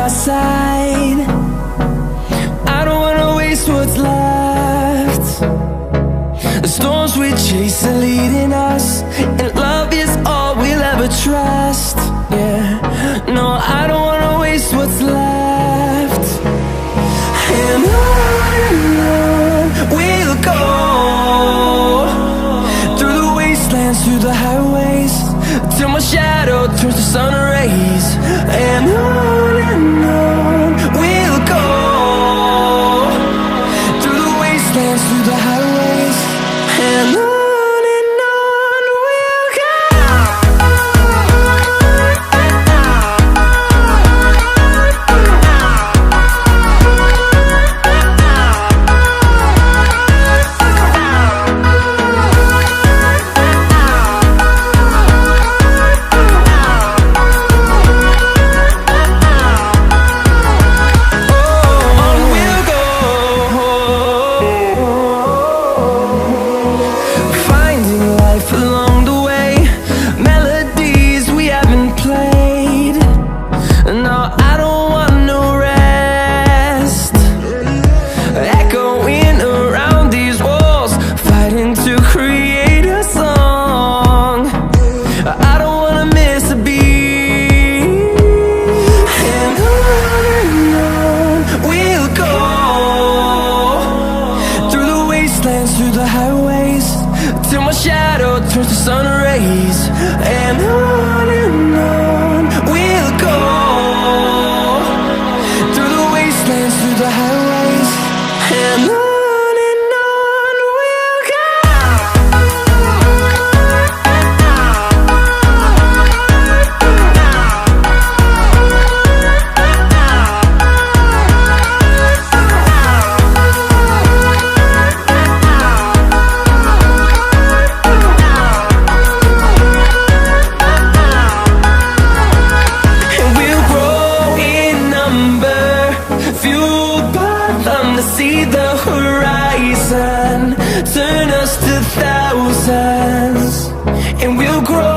my side. I don't wanna waste what's left. The storms we chase are leading us, and love is all we'll ever trust. Yeah, no, I don't wanna waste what's left. And on we'll go, through the wastelands, through the highways, till my shadow turns to sun rays. And on we'll go, through the wastelands, through the highways, and on we'll go. Through the highways, till my shadow turns to sun rays. And on we'll go, through the wastelands, through the highways, and on we'll go. See the horizon, turn us to thousands, and we'll grow